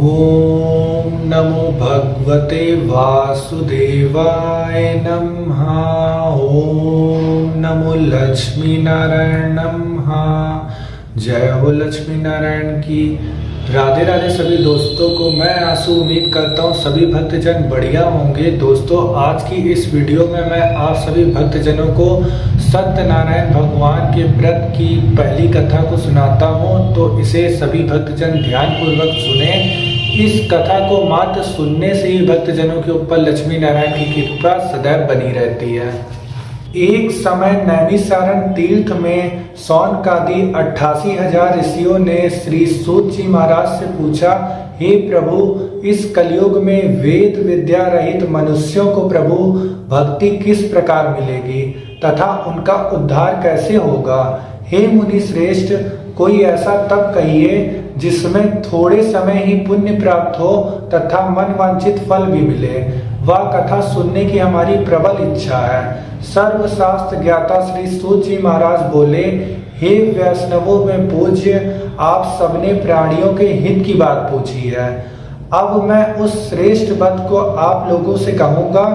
ओम नमो भगवते वासुदेवाय नमः। ओम नमो लक्ष्मी नारायण नमः। जय हो लक्ष्मी नारायण की। राधे राधे सभी दोस्तों को। मैं आंसू उम्मीद करता हूँ सभी भक्तजन बढ़िया होंगे। दोस्तों आज की इस वीडियो में मैं आप सभी भक्तजनों को सत्यनारायण भगवान के व्रत की पहली कथा को सुनाता हूँ, तो इसे सभी भक्तजन ध्यानपूर्वक सुने। इस कथा को मात्र सुनने से ही भक्तजनों के ऊपर लक्ष्मी नारायण की कृपा सदैव बनी रहती है। एक समय नैमिषारण्य तीर्थ में सौनकादि 88,000 ऋषियों ने श्री सूत जी महाराज से पूछा, हे प्रभु, इस कलयुग में वेद विद्या रहित मनुष्यों को प्रभु भक्ति किस प्रकार मिलेगी तथा उनका उद्धार कैसे होगा। हे मुनि श्रेष्ठ, कोई ऐसा तप कहिए जिसमें थोड़े समय ही पुण्य प्राप्त हो तथा मन वांछित फल भी मिले। वह कथा सुनने की हमारी प्रबल इच्छा है। सर्वशास्त्र ज्ञाता श्री सूत जी महाराज बोले, हे वैष्णवों में पूज्य, आप सबने प्राणियों के हित की बात पूछी है। अब मैं उस श्रेष्ठ व्रत को आप लोगों से कहूंगा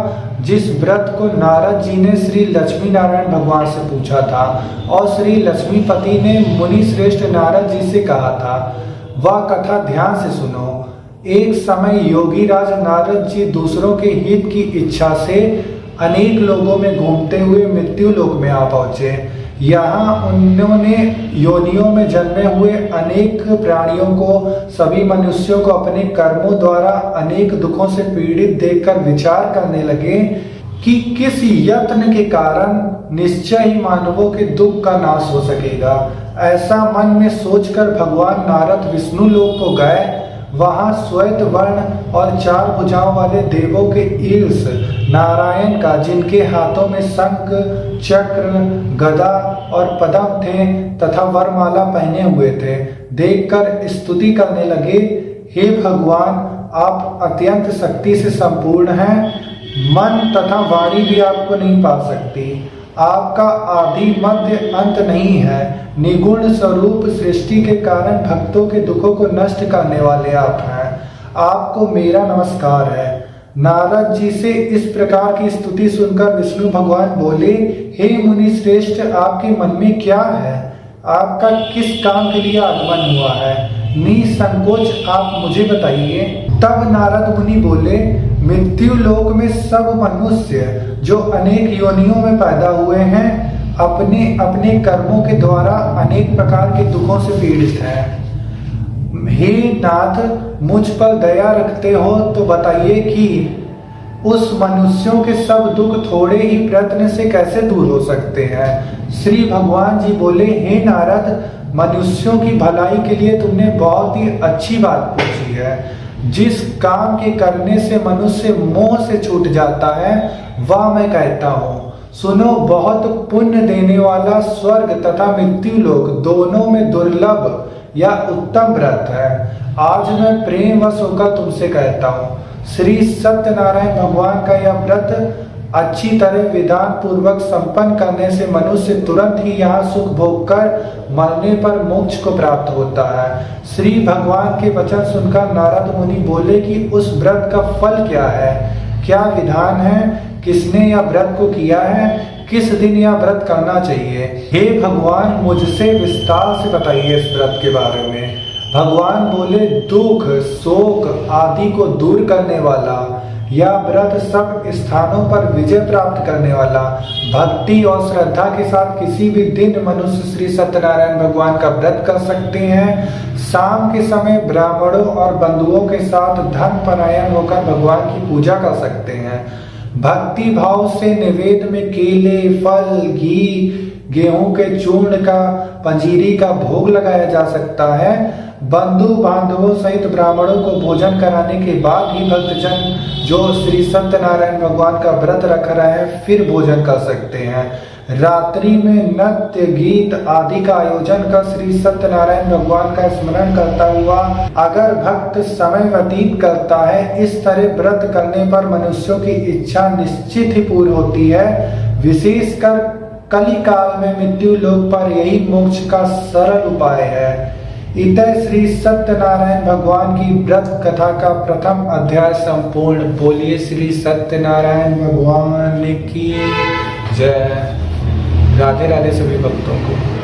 जिस व्रत को नारद जी ने श्री लक्ष्मी नारायण भगवान से पूछा था और श्री लक्ष्मीपति ने मुनि श्रेष्ठ नारद जी से कहा था। वह कथा ध्यान से सुनो। एक समय योगी राज नारद जी दूसरों के हित की इच्छा से अनेक लोगों में घूमते हुए मृत्यु लोक में आ पहुंचे। यहाँ उन्होंने योनियों में जन्मे हुए अनेक प्राणियों को, सभी मनुष्यों को अपने कर्मों द्वारा अनेक दुखों से पीड़ित देखकर विचार करने लगे कि किस यत्न के कारण निश्चय ही मानवों के दुख का नाश हो सकेगा। ऐसा मन में सोचकर भगवान नारद विष्णु लोक को गए। वहां श्वेत वर्ण और 4 भुजाओं वाले देवों के ईर्ष नारायण का, जिनके हाथों में शंख, चक्र, गदा और पद्म थे तथा वरमाला पहने हुए थे, देखकर स्तुति करने लगे। हे भगवान, आप अत्यंत शक्ति से संपूर्ण हैं। मन तथा वाणी भी आपको नहीं पा सकती। आपका आदि मध्य अंत नहीं है। निगुण स्वरूप सृष्टि के कारण भक्तों के दुखों को नष्ट करने वाले आप हैं। आपको मेरा नमस्कार है। नारद जी से इस प्रकार की स्तुति सुनकर विष्णु भगवान बोले, हे मुनि श्रेष्ठ, आपके मन में क्या है? आपका किस काम के लिए आगमन हुआ है? निसंकोच आप मुझे बताइए। तब नारद मुनि बोले, मृत्यु लोक में सब मनुष्य जो अनेक योनियों में पैदा हुए हैं, अपने अपने कर्मों के द्वारा अनेक प्रकार के दुखों से पीड़ित हैं। हे नाथ, मुझ पर दया रखते हो तो बताइए कि उस मनुष्यों के सब दुख थोड़े ही प्रयत्न से कैसे दूर हो सकते हैं। श्री भगवान जी बोले, हे नारद, मनुष्यों की भलाई के लिए तुमने बहुत ही अच्छी बात पूछी है। जिस काम के करने से मनुष्य मोह से छूट जाता है वह मैं कहता हूँ। सुनो, बहुत पुण्य देने वाला स्वर्ग तथा मृत्यु लोक दोनों में दुर्लभ या उत्तम व्रत है। आज मैं प्रेम वश होकर तुमसे कहता हूँ, श्री सत्यनारायण भगवान का यह व्रत अच्छी तरह विधान पूर्वक संपन्न करने से मनुष्य तुरंत ही यहाँ सुख भोग कर मरने पर मोक्ष को प्राप्त होता है। श्री भगवान के वचन सुनकर नारद मुनि बोले कि उस व्रत का फल क्या है, क्या विधान है, किसने यह व्रत को किया है, किस दिन यह व्रत करना चाहिए। हे भगवान, मुझसे विस्तार से बताइए इस व्रत के बारे में। भगवान बोले, दुख शोक आदि को दूर करने वाला यह व्रत सब स्थानों पर विजय प्राप्त करने वाला, भक्ति और श्रद्धा के साथ किसी भी दिन मनुष्य श्री सत्यनारायण भगवान का व्रत कर सकते हैं। शाम के समय ब्राह्मणों और बंधुओं के साथ धन परायण होकर भगवान की पूजा कर सकते हैं। भक्ति भाव से निवेद में केले, फल, घी, गेहूं के चूर्ण का, पंजीरी का भोग लगाया जा सकता है। बंधु बांधवों सहित ब्राह्मणों को भोजन कराने के बाद ही भक्तजन जो श्री सत्यनारायण भगवान का व्रत रख रहे हैं फिर भोजन कर सकते हैं। रात्रि में नृत्य गीत आदि का आयोजन कर श्री सत्यनारायण भगवान का स्मरण करता हुआ अगर भक्त समय व्यतीत करता है, इस तरह व्रत करने पर मनुष्यों की इच्छा निश्चित ही पूर्ण होती है। विशेषकर कली काल में मृत्यु लोक पर यही मोक्ष का सरल उपाय है। इतः श्री सत्यनारायण भगवान की व्रत कथा का प्रथम अध्याय संपूर्ण। बोलिए श्री सत्यनारायण भगवान की जय। राधे राधे सभी भक्तों को।